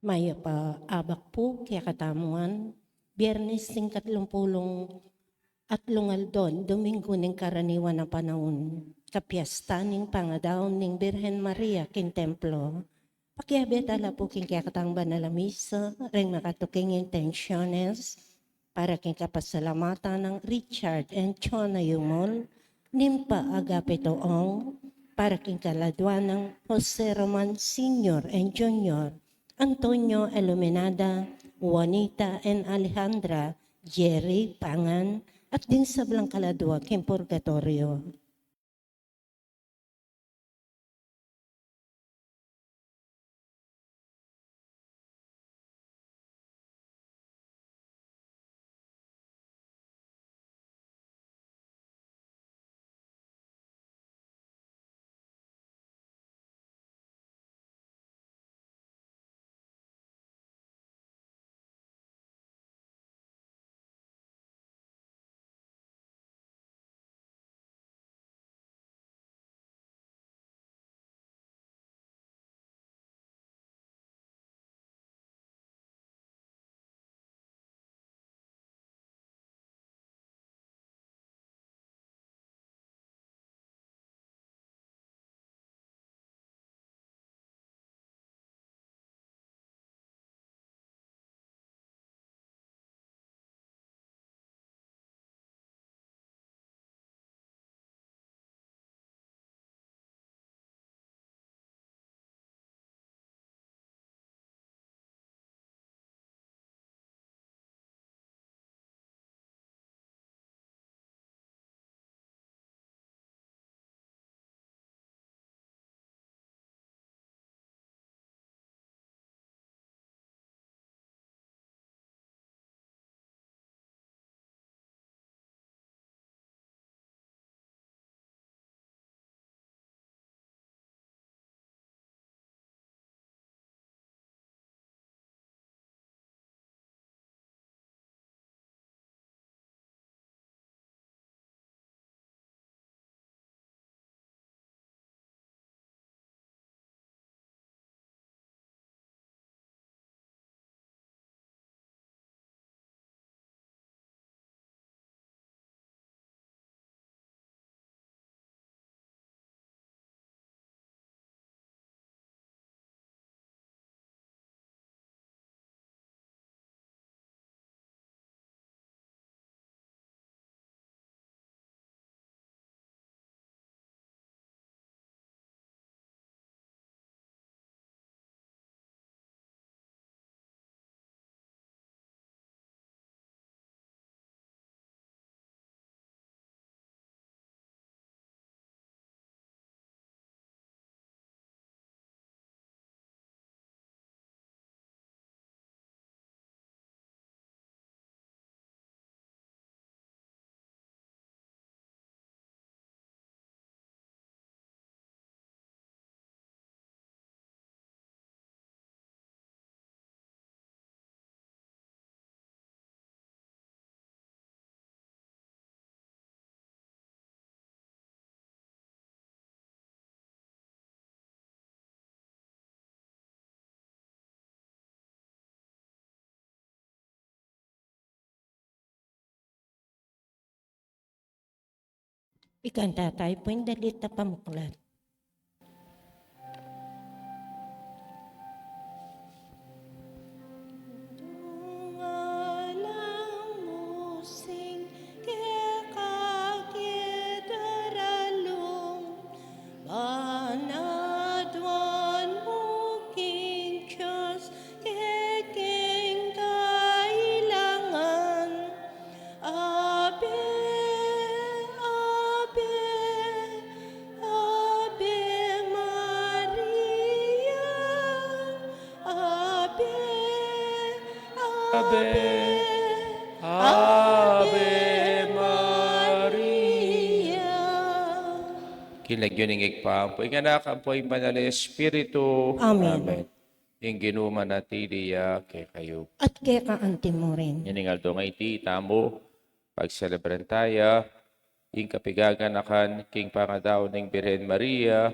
Maya pa abak po kaya katamuan, Biyernes ng 30 Domingo ng karaniwan na panahon, kapiesta ng pangadaw ng Birhen Maria kin Templo. Pakiabet ala po kin kaya katang banal misa, ring makatuking intentions, para kin kapasalamatan ng Richard and Chona Yumol, nimpa agape toong, para kin kaladwa ng Jose Roman Sr. and Jr., Antonio Iluminada, Juanita and Alejandra, Jerry Pangan, at din sa Blancaladua, kin Purgatorio. Ikanta tayo po yung dalit na pamuklat. Ave, Ave Maria. Kinagyoning igpaampo. Inganak ang po'y banal na Espiritu. Amen. Yung ginuman na tiliya kay kayo. At kaya kaanti mo rin. Yaningal do nga iti tamo. Pagselebran tayo. Yung kapigaganakan. King pangadaw ng Birhen Maria.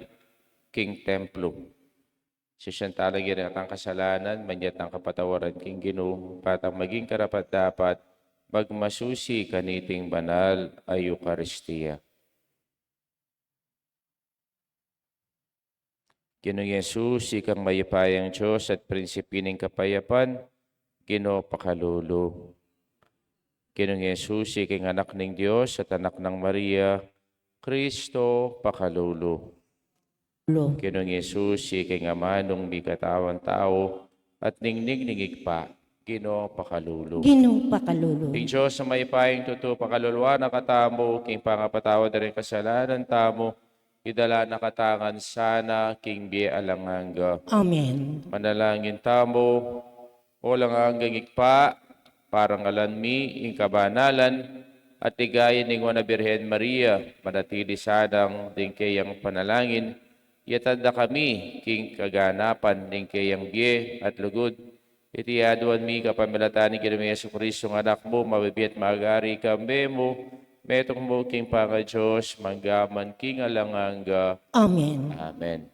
King Templo. siyantalagyan at ang kasalanan, manyat ang kapatawaran king Ginoo, patang maging karapat dapat, magmasusi kaniting banal ay Eucharistia. Ginoong Yesus, ikang mayapayang Diyos at prinsipining kapayapan, Ginoo pakalulu. Ginoong Yesus, iking anak ng Diyos at anak ng Maria, Kristo pakalulu. Lo. Ginoong Yesus, iking ama nung di katawan tao at ningning pa, Ginoo pakalulu. Ginoo pakalulu. King Diyos sa may paing tuto pakaluluwa na katamo, king pangapatawad rin kasalanan tamo, idala na katangan sana, king biye alanganga. Amen. Manalangin tamo, o lang hanggang ikpa, parang alanmi, ing kabanalan, at tigayin ning wana Birhen Maria, manatili sadang ding kayang panalangin, yatanda kami, king kaganapan ning kayang biye at lugod, iti aduan mi kapamilatan ni Ginoo Yesu Kristo ng anak mo, mabibiyat magari kambe mo, metong mo king panga Diyos, manggaman king alanganga. Amen. Amen.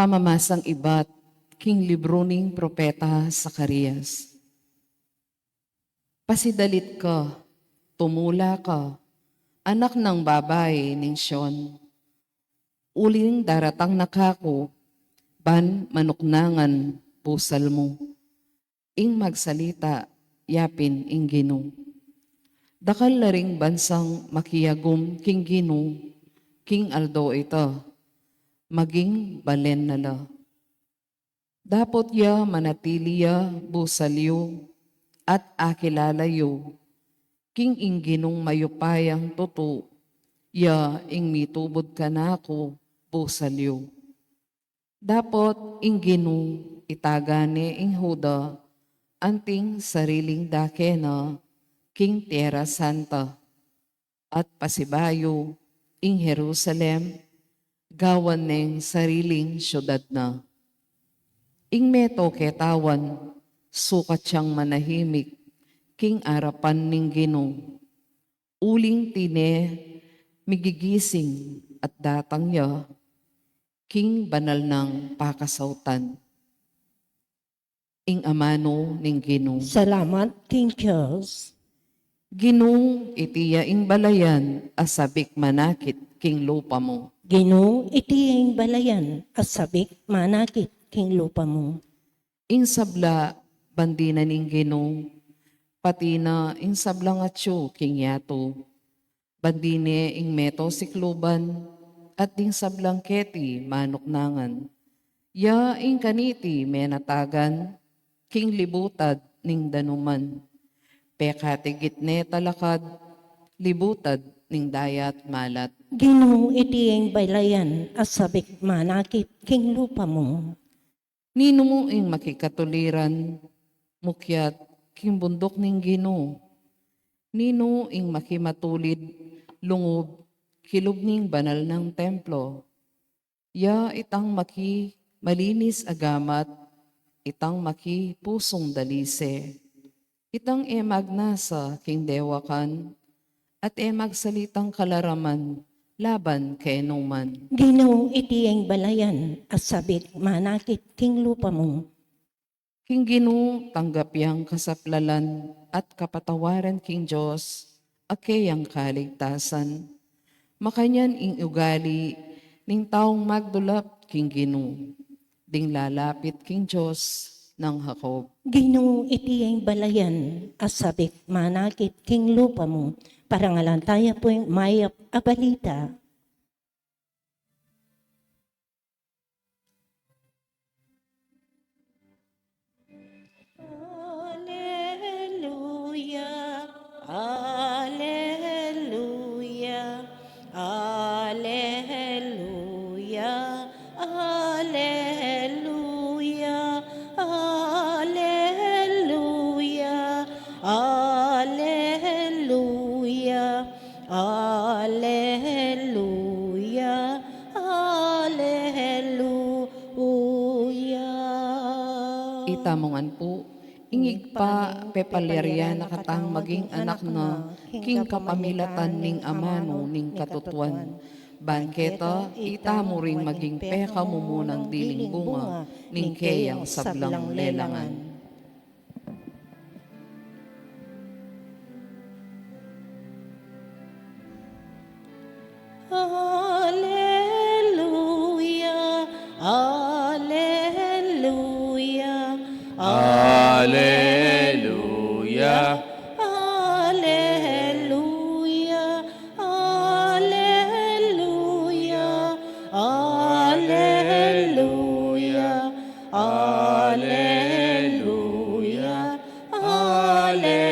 Pamamasang iba't king libro ning propeta Zacarias. Pasidalit ka, tumula ka, anak ng babae ning Sion. Uling daratang nakako, ban manuknangan pusal mo. Ing magsalita, yapin ing Ginoo. Dakal laring bansang makiyagom king Ginoo, king aldo ito, maging balen nala. Dapot ya manatili ya busalyo at akilalayo, king ingginong mayupayang tuto, ya ing mitubod ka na ako busalyo. Dapot ingginong itagane ing Huda, anting sariling dakena, king Tierra Santa, at pasibayo ing Jerusalem, gawan ng sariling syudad na. Ing meto ketawan, sukat siyang manahimik, king arapan ning Ginoo. Uling tine, migigising at datang ya, king banal ng pakasautan. Ing amano ning Ginoo. Salamat, King Diyos. Ginoo itiya ing balayan, asabik manakit king lupa mo. Ginoo iti ang balayan, asabik manakit king lupa mo. Ing sabla, bandina ning Ginoo, pati na ing sablang atyo king yato. Bandine ing meto sikluban, at ing sablang keti manuknangan. Ya ing kaniti menatagan, king libutad ning danuman. Pekati gitne talakad, libutad ning dayat malat. Ginoo iti ang balayan, asabik manakit king lupa mo. Nino mo ing makikatuliran, mukyat king bundok ning Ginoo. Nino ing makimatulid, lungob, kilob ning banal ng templo. Ya itang maki malinis agamat, itang maki pusong dalise. Itang emagnasa king dewakan, at emagsalitang kalaraman, laban kay numan. Ginoo iti ang balayan, asabik manakit king lupa mo. King Ginoo tanggap yang kasaplalan at kapatawaran king Diyos, akayang kaligtasan. Makanyan ing ugali, ning taong magdulap king Ginoo, ding lalapit king Diyos ng Jacob. Ginoo iti ang balayan, asabik manakit king lupa mo. Parangalan tayo po yung mayap abalita. Alleluia, Alleluia, Alleluia, Alleluia, Alleluia, Alleluia, Alleluia, Alleluia. tamongan po, ingig pa pepalerya nakatang maging anak na, king kapamilatan ning amano ning katutuan. Bangketa, itamo ring maging peka mumunang diling bunga, ning keyang sablang lelangan. Alleluia, alleluia, Alleluia. alleluia, alleluia, alleluia, alleluia,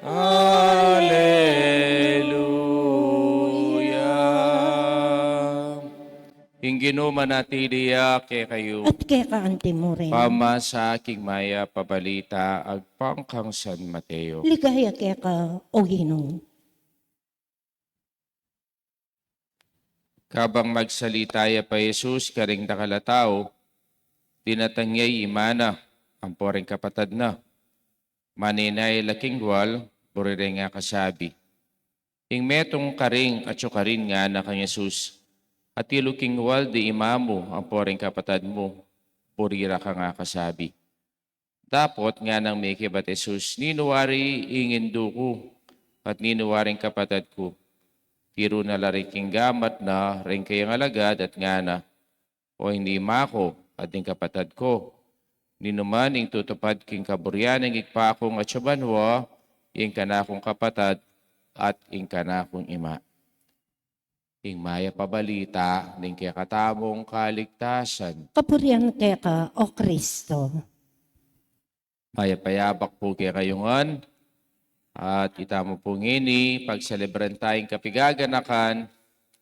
Alleluia. Ingino manatiliya kay kayo. At kaya kaante mo rin. Pama sa aking maya pabalita agpangkang San Mateo. Ligaya kaya ka, o Ginoo. Kabang magsalitaya pa Jesus karing nakalatao, tinatangyay imana ang poreng kapatad na. Maninay laking gwal, burire nga kasabi. Ing metong karing at karin nga na kang Jesus, at iluking wal di imamo ang poreng kapatad mo, burira ka nga kasabi. Dapot nga nang may kibat Jesus, ninuwari ingindu ko, at ninuwaring kapatad ko. Tiro na lariking gamat na rin kayang alagad at nga na, o hindi mako at ing kapatad ko. Ninuman ing tutupad king kaburyan ing ikpakong at sabanwa, ing kanakong kapatad at ing kanakong ima. Ing maya pabalita ning kaya katamong kaligtasan. Kapurian kaya ka, o Kristo. Maya payabak po kaya kayungan. At itamo po ngini, pagselebran tayong kapigaganakan,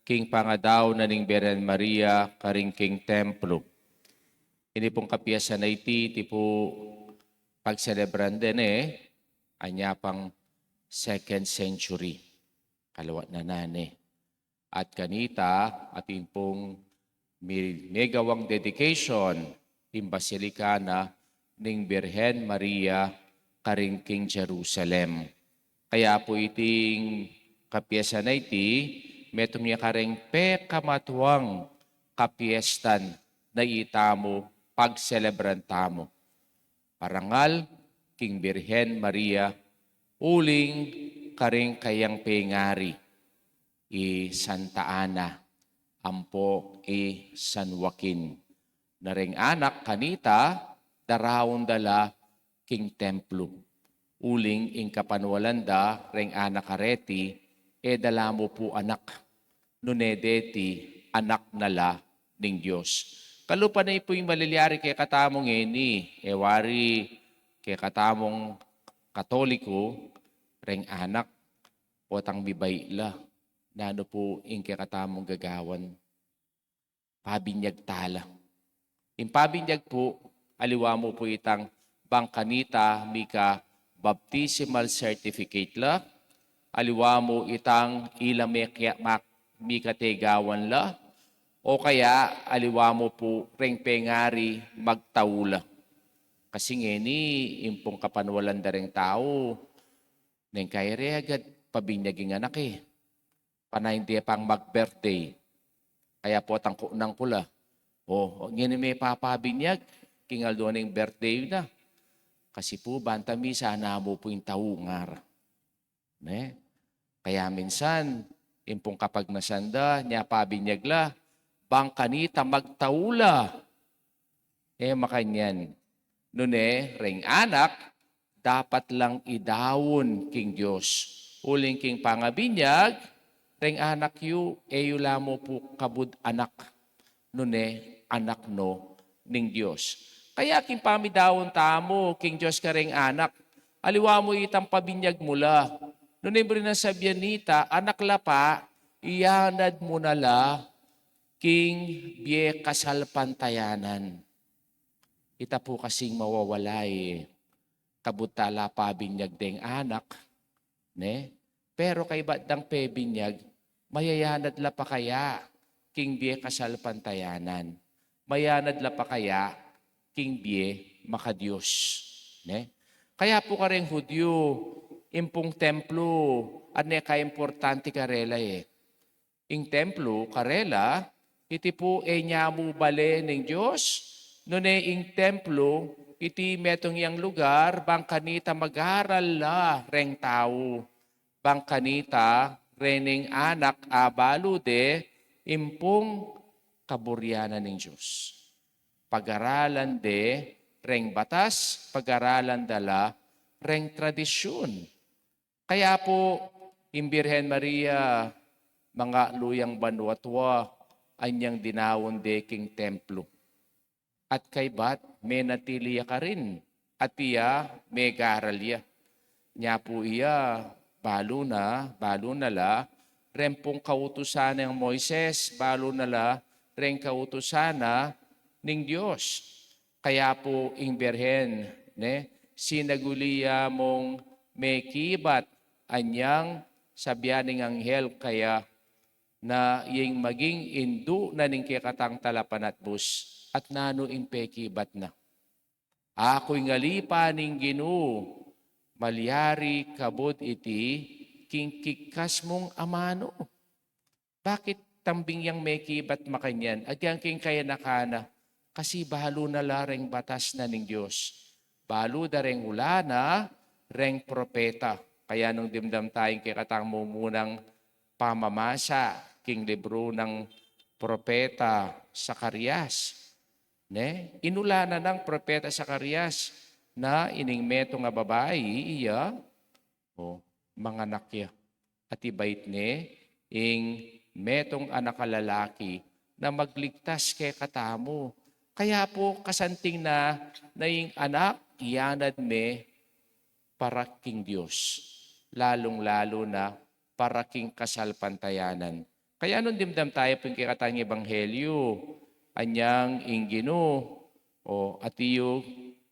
king pangadaw na ning Birhen Maria, karing king templo. Ini pong kapiyasan na iti po pagselebran din anya pang 2nd century. Kalawat na nane. At kanita, atin pong megawang dedication, in Basilicana, ning Birhen Maria, karing king Jerusalem. Kaya po iting kapiyasan na iti, metong niya karing pekamatuang kapiestan na itamo, pagselebran tamo. Parangal, king Birhen Maria, uling karing kayang pengari, Santa Ana, ampo San Joaquin. Naring anak kanita, darawon dala king templo. Uling ing kapanwalanda, ring anak kareti, dala mo po anak. Nunedeti, anak nala ning Diyos. Kalupa na po yung maliliari kay katamong wari kay katamong Katoliko, ring anak, potang bibayla. Nano po ing kay katamong gagawan. Pabinyag tala. Yung pabinyag po, aliwa mo po itang bangkanita mika baptismal certificate la. Aliwa mo itang ilamekya mika tegawan la. O kaya aliwa mo po ring pengari magtaula. Kasi ngeni, impong kapanwalan da ring tao, neng kaya agad pabinyaging anak Panay hindi pang mag-birthday. Kaya po tangko nang kula. Ngini may papabinyag, kingal doon yung birthday na. Kasi po, banta misa, namo po yung taungar. Ne? Kaya minsan, impong kapag nasanda, niya pabinyag la, bangkanita magtaula. Makanyan. Nune, ring anak, dapat lang idawon king Diyos. Uling king pangabinyag, ring anak yu, eyula mo po kabud anak. Nune, anak no, ning Diyos. Kaya king pamidawon tamo, king Diyos ka ring anak, aliwa mo itang pabinyag mula. Nune mo rin ang sabyanita, anak la pa, iyanad mo na la, king biye kasal pantayanan. Ita po kasing mawawala kabutala pabinyag deng anak, ne? Pero kay batdang pebinyag, mayayanad la pa kaya king biye kasalpantayanan. Mayanad la pa kaya, king biye makadiyos. Ne? Kaya po ka rin Hudyo, impong templo, ane ka importante karela eh. Ing templo, karela, iti po e nyamu bale ng Diyos, nune ing templo, iti metong yang lugar, bang kanita mag-aral la reng tao. Bang kanita, rening anak abalude, impong kaburyanan ng Diyos. Pag-aralan de, reng batas, pag-aralan dala, reng tradisyon. Kaya po, Imbirhen Maria, mga luyang banwatwa, anyang dinawon de king templo. At kay bat, may natiliya ka rin. At iya, may garalya. Nya po iya, balo na la, rempong kautusan ng Moises, balo na la, reng kautusana ng Diyos. Kaya po, Imbirhen, sinaguliya mong may kibat, anyang sabyaning anghel kaya na yung maging indu na ning kikatang talapan at bus at nano impeki bat na. Ako'y ngalipa ning Ginu, malyari kabod iti, kingkikas mong amano. Bakit tambing yang meki bat makanyan? Agyang king kaya nakana, kasi balo na lareng batas na ning Diyos. Balo da reng ulana, reng propeta. Kaya nung dimdam tayong kikatang mumunang pamamasa, king libro ng propeta Zacarias. Inulana ng propeta Zacarias na ining meto nga babae, iya, mga nakya. At ibait ing metong anak lalaki na magligtas kay katamo. Kaya po kasanting na yung anak, iyanad para king Diyos. Lalong-lalo na para king kasalpantayanan. Kaya nung dimdam tayo pong kikatang ebanghelyo, anyang inggino, at iyo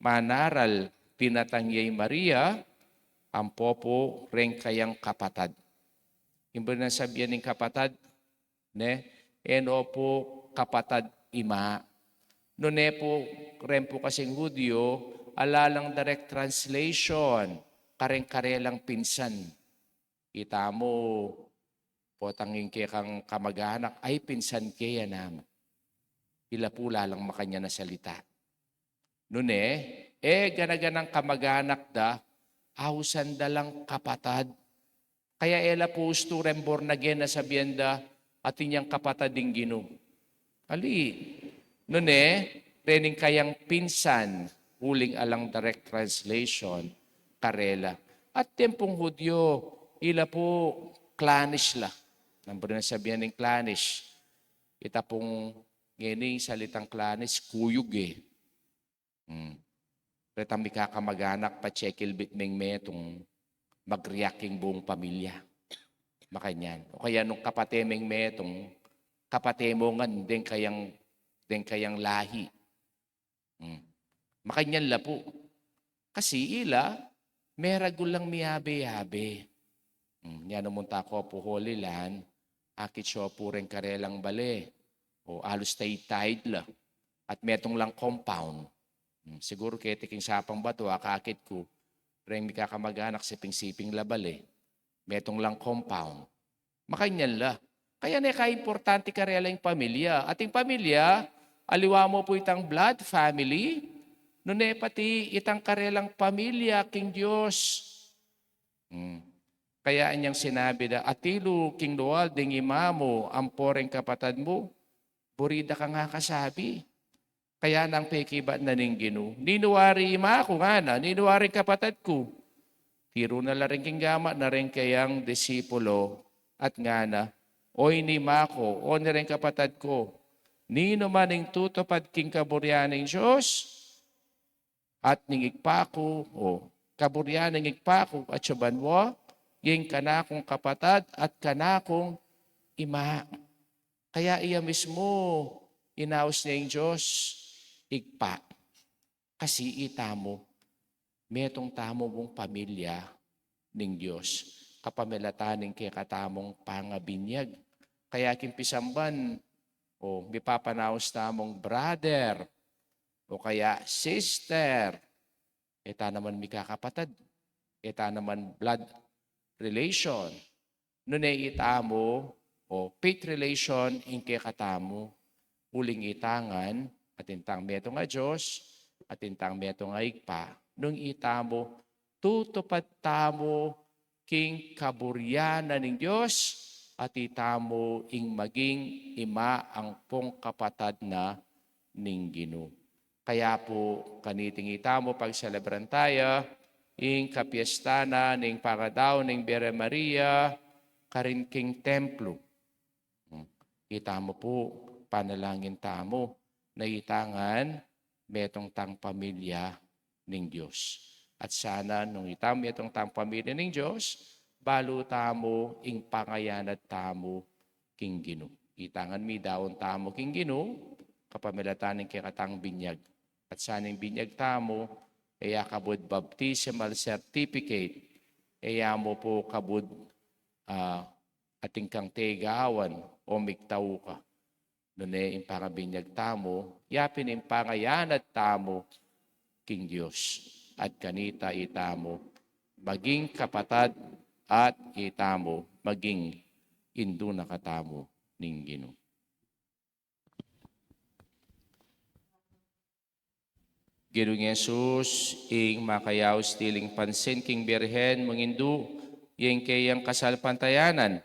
manaral, tinatangyay Maria, ang popo reng kayang kapatad. Imba na sabihan ng kapatad, eno po kapatad ima. Nune po, rempo kasing Hudyo, alalang direct translation, kareng-karelang pinsan. Kita mo, potangin kaya kang kamag-anak, ay pinsan kaya naman. Ila po lalang makanya na salita. Nune, ganaganang kamag-anak da, ausan dalang kapatad. Kaya ela po usto rembor na gen na sabihan da, atin yung kapatad ding Gino. Ali, nune, rening kayang pinsan, huling alang direct translation, karela. At tempong Hudyo, ila po klanish la. Nambro na sabihan ng klanish. Ita pong ngayon salitang klanish, kuyog eh. Retang may kakamag-anak pa chekil bit meng metong magreacting buong pamilya. Makanyan. O kaya nung kapatemeng metong kapatemongan din kayang lahi. Makanyan la po. Kasi ila, meragulang miyabe-yabe. Yan namunta ko po Holy Land, akit siya po rin karelang bale. O alos tayo-tide la. At metong lang compound. Siguro kaya tiking sapang bato, akakit ko, rin may kakamag-anak siping-siping labale. Metong lang compound. Makanyan la. Kaya na ka-importante karela yung pamilya. Ating pamilya, aliwa mo po itang blood family, nune pati itang karelang pamilya, King Diyos. Kaya anyang sinabi da, atilo, King Luwal, ding imamo, amporeng kapatad mo, burida ka nga kasabi. Kaya nang pekibat na ning Gino. Ninuwari ima ako nga na, ninuwari kapatad ko. Tiro na rin king gama na rin kayang disipulo at nga na, oy ni Mako, o ni rin kapatad ko, nino maning tutupad king kaburyaning Diyos, at ningigpako, kaburyaning igpako at subanwa, yung kanakong kapatad at kanakong ima. Kaya iya mismo, inaos niya yung Diyos, igpa. Kasi itamo, metong tamo mong pamilya ng Diyos. Kapamilataning kay katamong pangabinyag. Kaya kimpisamban, o may papanaos tamong brother, o kaya sister, eta naman may kakapatid, eta naman blood relation, nunay itamo, o faith relation, inke katamo, uling itangan, at intang meto nga Diyos, at intang meto nga igpa, nung itamo, tutupad tamo, king kaburyanan ng Diyos, at itamo ing maging ima ang pong kapatad na ning Ginoo. Kaya po kaniting itamo pag celebran tayo, ing kapiestana ning pangadaw ning Bere Maria, karin king templo. Itamo po, panalangin tamo, na itangan, metong tang pamilya ning Diyos. At sana nung itamo itong tang pamilya ning Diyos, balo tamo ing pangayanat tamo king Ginoo. Itangan mi daon tamo king Ginoo, kapamilatan ng kikatang binyag. At sana yung binyag tamo, kaya kabud baptismal certificate, kaya mo po kabud ating kang tegawan o miktaw ka. Nune yung pangabinyag tamo, yapin yung pangayanat tamo king Diyos. At kanita itamo, maging kapatad at itamo, maging indo na katamo ning Ginoo. Ginoong Yesus, ing makayaw stiling pansin king Birhen, mangindu, yung kayang kasalpantayanan,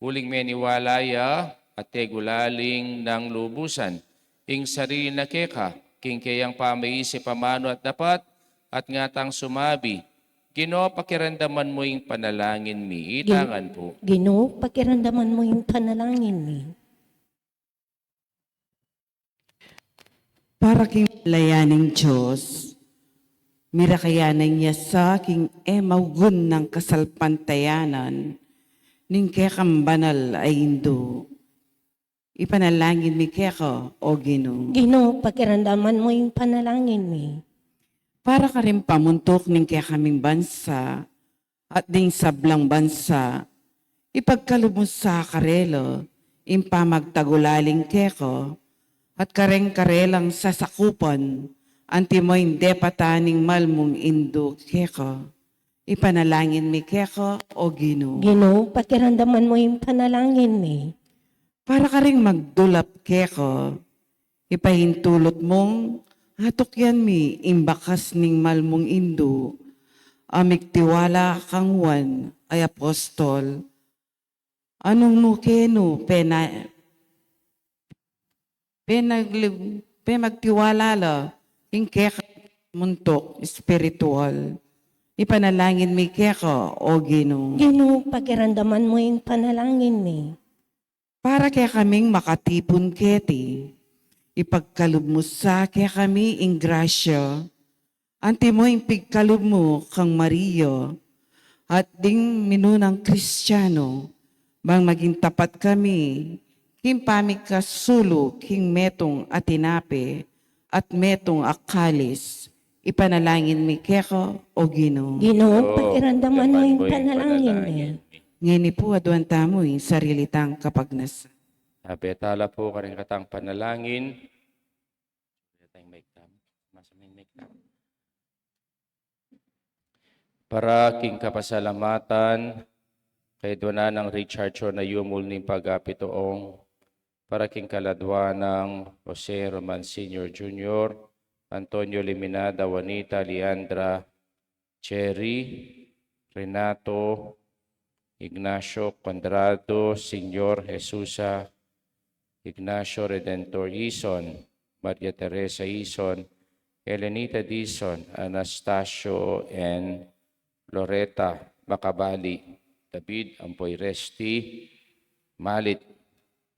uling meniwalaya at tegulaling ng lubusan, ing sarili na keka, king kayang pamaisip pamano at dapat, at ngatang sumabi, Ginoo, pakiramdaman mo yung panalangin mi. Itangan po. Ginoo, pakiramdaman mo yung panalangin mi. Para king layaning Diyos, mirakayanan niya sa king emawgun ng kasalpantayanan, ning kekang banal ay indo. Ipanalangin mi keko, o Ginoo. Ginoo, pakiramdaman mo yung panalangin mi. Para ka rin pamuntok ning kekaming bansa, at ding sablang bansa, ipagkalubos sa karelo, impamagtagulaling keko, at kareng-karelang sasakupan, anti mo hindi pataning malmong indo keko. Ipanalangin mi keko, o Ginoo. Ginoo, pakiramdaman mo yung panalangin mi. Para ka ring magdulap keko, ipahintulot mong hatok yan mi imbakas ning malmong indo, amik tiwala kang wan ay apostol. Anong nukeno magtiwala la, ing keka muntok spiritual. Ipanalangin mi keko, o Ginoo. Ginoo, pakiramdaman mo yung panalangin mi. Para kaya kaming makatipon keti, ipagkalub mo sa kaya kami ing grasya, anti mo ing pigkalub mo kang Maria, at ding minunang Kristiyano, bang maging tapat kami, king pamikasulo, king metong atinape, at metong akalis, ipanalangin mi keko, o Ginoo. Ginoo, pakiramdaman mo yung panalangin mi. Ngayon po aduan tamo ing sarilitang kapagnas. Betala po karing katang panalangin. Para king kapasalamatan, kay doon ng Richard Cho na yumul ni pagapitoong, para king kaladwa ng Jose Roman Sr. Jr., Antonio Liminada, Juanita, Leandra, Cherry, Renato, Ignacio Condrado, Senyor Jesusa, Ignacio Redentor Ison, Maria Teresa Ison, Elenita Dison, Anastasio, and Loretta Macabali, David Ampoy Resti, Malit,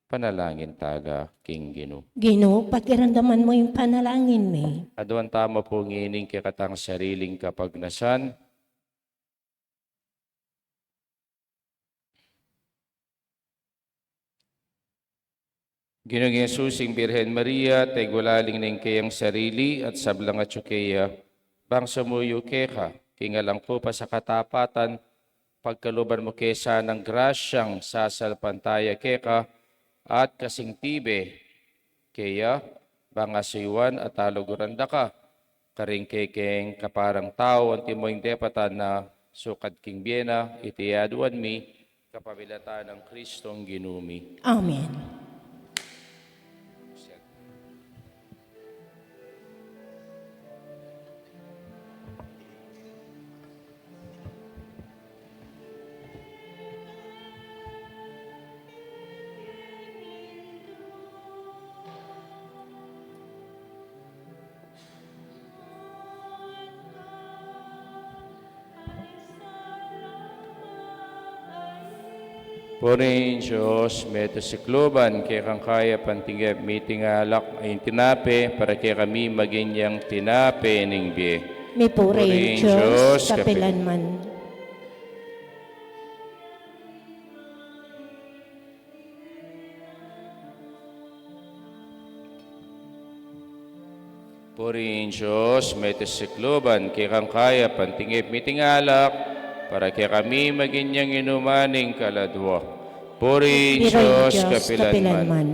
panalangin taga King Ginoo. Ginoo, pakiramdaman mo yung panalangin mi. Aduan tama po ngining kikatang sariling kapagnasan, Ginoong Yesus, ing Birhen Maria, tegulaling ning kayang sarili at sablang at tsukaya, bang sumuyo keka, kingalang po pa sa katapatan, pagkaluban mo kesa ng grasyang sasalpantaya keka, at kasing tibe, Kaya, bangasuywan at taluguranda ka. Karing kekeng kaparang tao, ang timoing depatan na sukat king biena, itiyaduan mi, kapamilata ng Kristong ginumi. Amen. Puring Diyos, meto si Kluban, kaya kang kaya pantinggap mitingalak ay tinape, para kaya kami maginyang tinape ning biye. May puri Purihin Diyos, Diyos, kapilanman. Purihin Diyos, meto si Kluban, kaya kang kaya pantinggap mitingalak, para kaya kami maginyang inumaning kaladwa. Purihin Puri Diyos, Diyos, kapilanman. kapilanman.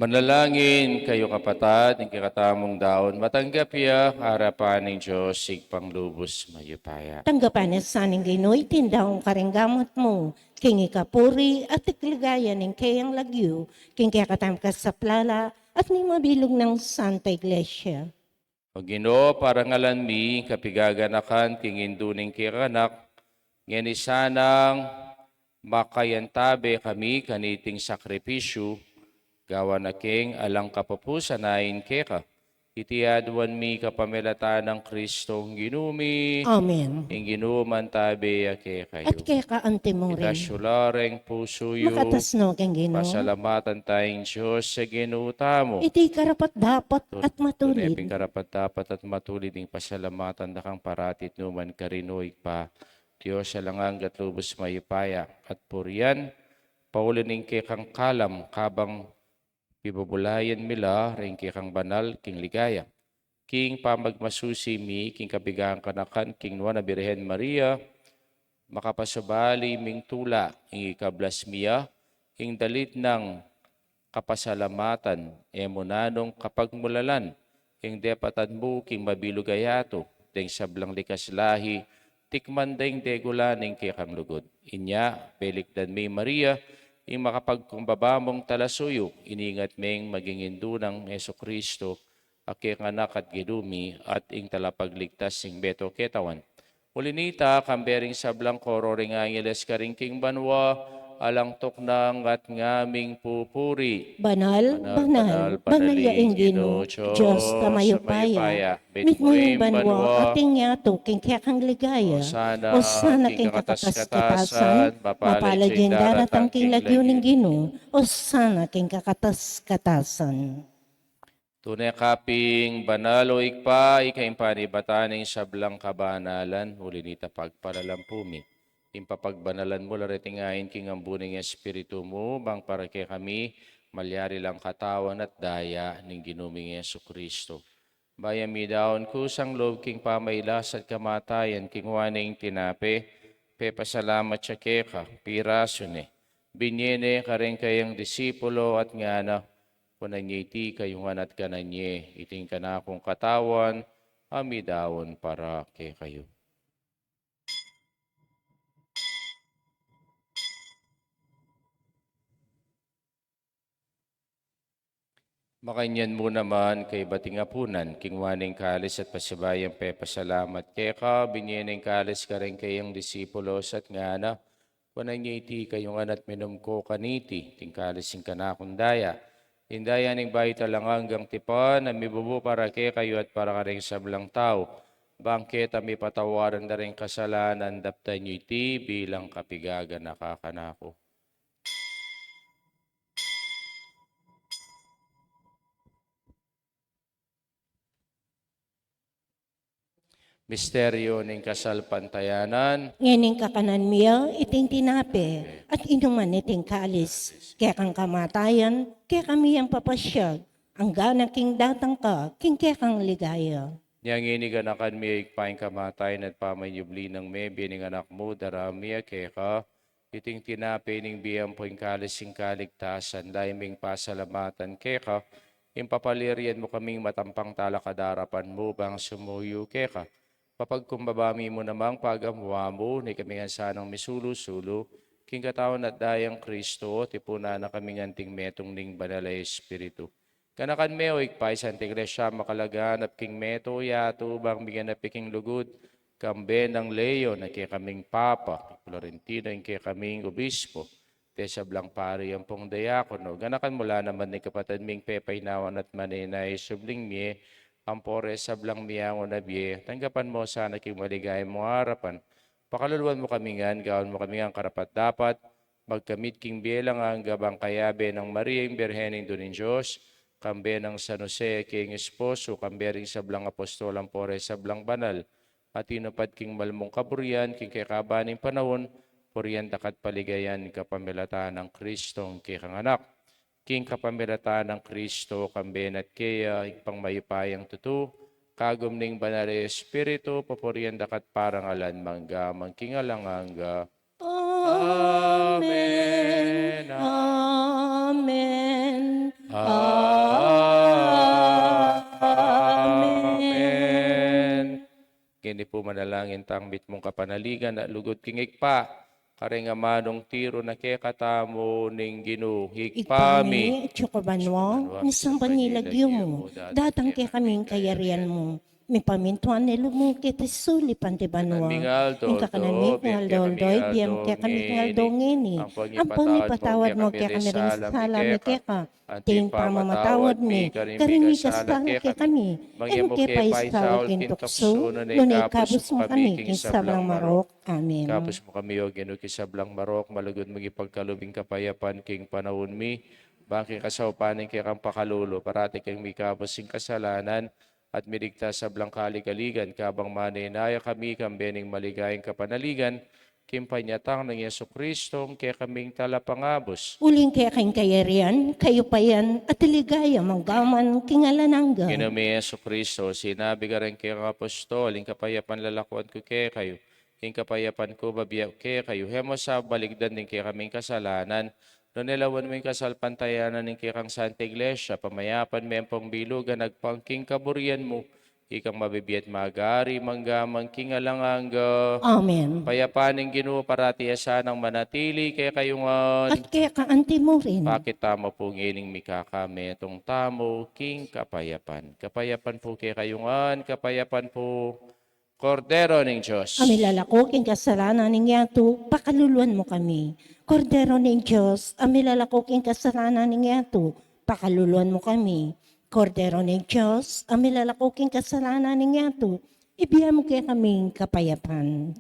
Manalangin kayo kapatid, ng kakatamong daon, matanggap iya harapan ng Diyos, sigpang lubos mayupaya. Tanggapan niya sa ning ginoy, tindahong karinggamot mo, king ikapuri at ikligayan ng kayang lagyo, king kaya katam ka sa plala, at ni mabilog ng Santa Iglesia. O Ginoo, parangalan mi, kapigaganakan, king induning kiranak, ngeni sanang makayantabe kami kaniting sakripisyo, gawa na king alang kapapusanayin keka. Itiyaduan mi kapamilata ng Kristong ginumi, Amen. ing ginuman tabi ake At kayo. kaya kaante mo rin, Itasyulareng pusuyo, makatasno kang ginoo, pasalamatan tayong Diyos sa ginuta mo. iti karapat dapat at matulid. Tuneping karapat dapat at matulid ng pasalamatan na kang paratit numan karinoy pa. Diyos sa langang gatlubos mayupaya at puriyan, paulining kay kang kalam kabang ibubulayan mila rin kay kang banal king ligaya. King pamagmasusi mi, king kabigang kanakan, king nuwa na Birhen Maria, makapasabali ming tula, ing ikablas miya, ing dalit ng kapasalamatan, emonanong kapagmulalan, ing depatan mo, king mabilugayato, deng sablang likas lahi, tikman deng degula ning kay kang lugod. Inya, belikdan mi Maria, ing makapagkumbaba mong talasuyo, iningat ming maging indu ng Yeso Kristo, aking anak at gidumi, at ing talapagligtas sing beto ketawan. Ulinita, kambering sablang koro ring angeles karing king banwa, alang toknang at ngaming pupuri. Banal, banal, banal ya ingino, Diyos tamayupaya, mitmuing banwa, ating yato, king kaya kang ligaya, o sana king kakatas-katasan, mapalad yung daratang king lagyo ng gino, o sana king kakatas-katasan. Tunay kaping banalo ikpa, ikaing panibataning sablang kabanalan, ulinita pagparalampumi. Impapagbanalan mo, laritingayin king ambuning espiritu mo, bang para kay kami, malyari lang katawan at daya ng ginuming Yesu Kristo. Bayami daon kusang loob king pamaylas at kamatayan, king waning tinape, pepasalamat siya keka, pirasune. Binyene kareng kayang disipulo at ngana, kunanye iti kayungan at kananye, iting kanakong katawan, amidawon para kay kayo. Makanyan mo naman kay batingapunan, kingwaning kalis at pasibayang pepasalamat kay ka, binyeneng kalis ka rin kayang disipulos at ngana, kunanya iti kayungan at minum ko kaniti, ting kalis yung kanakundaya, Hindayan ng bayi talangang tipan, na mibubu para ke kayo at para ka rin sa belang tao. Bangkit ami patawaran na rin kasalanan, daptan nyo iti bilang kapigaga nakakanako. Misteryo ng kasalpantayanan, Nganing kakanan miya, iting tinape, at inuman iting kalis. Kaya kang kamatayan, kaya kami ang papasyag. Ang gana king datang ka, king kaya kang ligaya. niyang iniganakan mi ikpaing kamatayan at pamanyubli ng me, bining anak mo, darami keka, iting tinape ning biyang poing kalising kaligtasan, laiming pasalamatan keka, impapalirian mo kaming matampang talakadarapan mo, bang sumuyo keka. Papagkumbabami mo namang pagamuha mo, ni kami nga sanang misulo-sulo, king katawan at dayang Kristo, tipuna na kaming anting metong ning banalay Espiritu. Kanakan meo ikpay sa iglesia makalagan at king meto yato bang bigyan na piking lugod, kambe ng Leo na kaya kaming Papa, Florentino yung kaya kaming Obispo, Tesa Blang Pari ang pong diakono. Ganakan mula naman ni kapatid ming Pepay Nawan at Maninay Subling Mie, Ampore sa blang miyango na biye, tanggapan mo sana king maligay mo harapan. Pakaluluan mo kami ngan, gawin mo kami ang karapat dapat, magkamit king bielang ang gabang kayabe ng Maria yung Birhening Dunin Diyos, kambe ng San Jose king esposo, kambe ring sa blang apostol Ampore sa blang banal, at inupad king malmong kaburian, king kakabaning panahon, puriyan dakat paligayan kapamilatan ng Kristong kikang anak. King kapamilatan ng Kristo, kamben at kaya, ipang mayupayang tutu, kagum ning banare Espiritu, papurian dakat parangalan, mangga, mangkingalanganga. Amen. Amen. Amen. Amen. Kini po manalangin tang bit mong kapanaligan at lugod kingig pa. Karing amanong tiro na kaya katamo ning ginuhig pami. Ikpami, tsukabanwa, nisang panilagyo mo, datang kay kaming kayarian mo. Mi pamintuan ni lumukit isuli pantibanwa. Ing kakanami ngal doldoy, biyam kaya kami ngal dongeni. Ang pangipatawad mo kaya kami rin salami kaya ka. Ting pamamatawad mi, karimi kasala kaya kami. Em kaya paisaw kintukso, nunay kabus mo kami, kinsablang marok. Amen. Kapos mo kami o ginukisablang marok, malugod mo ipagkalubing kapayapan king panahon mi, bangking kasawapanin kay kang pakalulo, parati kang may kapos sing kasalanan, at miligtas sa blang kaligaligan, kabang maninaya kami, kambening maligayang kapanaligan, kimpanyatang ng Yesu Kristo, kaya kaming talapangabos. Uling kaya kayong kayarian, kayo pa yan, at iligaya manggaman kingalanangga. Ginami Yesu Kristo, sinabi ka rin kay apostol, ing kapayapan lalakuan ko kay kayo, ing kapayapan ko babiyak kay kayo, hemo sa baligdan din kay kaming kasalanan, no nilawan mo yung kasalpantayanan ng kay kang Santa Iglesia, pamayapan mo yung pangbilugan, nagpangking kaburian mo, ikang mabibiyat magari, manggamang kingalanganga, Amen. payapaning Ginoo parati asanang manatili kay kayungan. At kaya kaanti mo rin. Bakit tamo po ngining mikakame itong tamo king kapayapan. Kapayapan po kay kayungan, kapayapan po Kordero ng Diyos. Kami lalako, king kasalanan ng yato, pakaluluan mo kami. Kordero ng Diyos, ami lalako, king kasalanan ng yato, pakaluluan mo kami. Kordero ng Diyos, ami lalako, king kasalanan ng yato, ibiya mo kaya kaming kapayapan.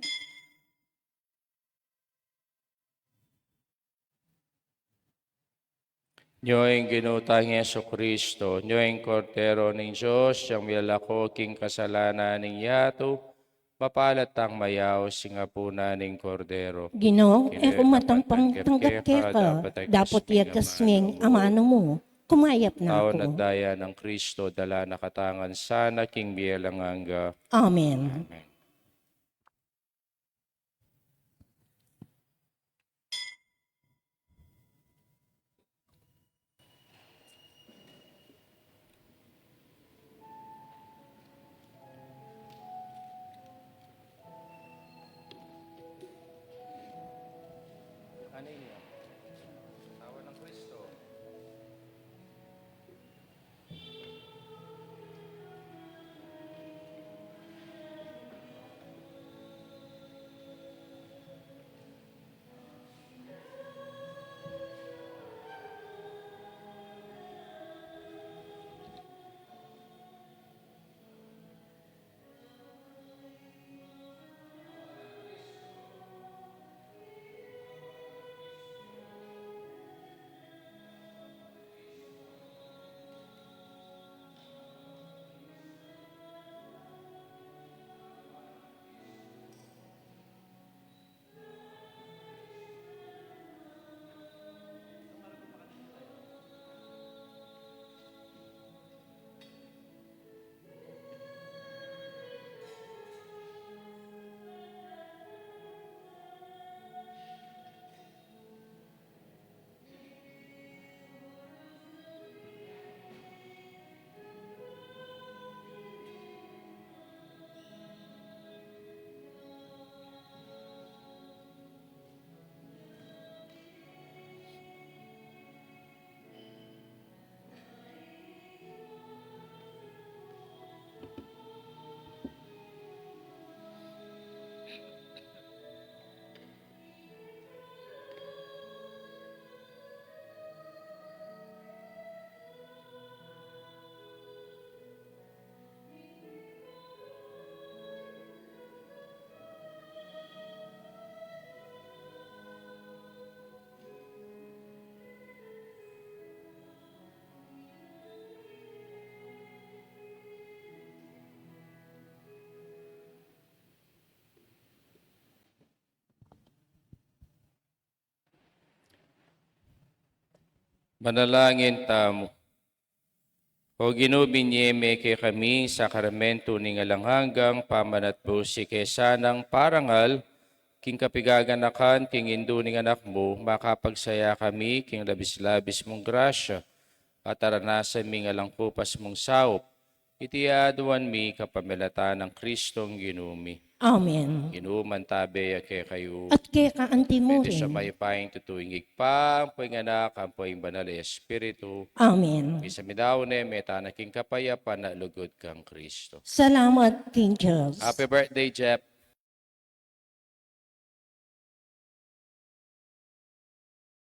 Nyo'y ginutang Yeso Kristo, nyo'y Kordero ng Diyos, siyang milalako king kasalanan ng yato, mapalat ang mayaw singapuna ng Kordero. Gino, Kini kumatang dapat tanggap kaya ka, dapat ay dapat kasming yagasming amano amano mo. Kumayap na Taon at ako. daya ng Kristo, dala nakatangan sana king biyalanganga. Amen. Amen. Manalangin tamo. O ginubinyeme kay kami sa karamento ni ngalanghanggang pamanat po si kesanang parangal, king kapigaganakan, king indo ning anak mo, makapagsaya kami, king labis-labis mong grasya, at aranasan mi ngalang kupas mong saup, iti aduan mi kapamilatan ng Kristong ginumi. Amen. Ginuman tabi kay kayo. At kaya kaanti mo Pwede sa rin. may paing tutuingig pa, ang poing anak, ang poing banal na Espiritu. Amen. Isa midawne, meta naking kapayapa na lugod kang Kristo. Salamat, King Charles. Happy birthday, Jeff.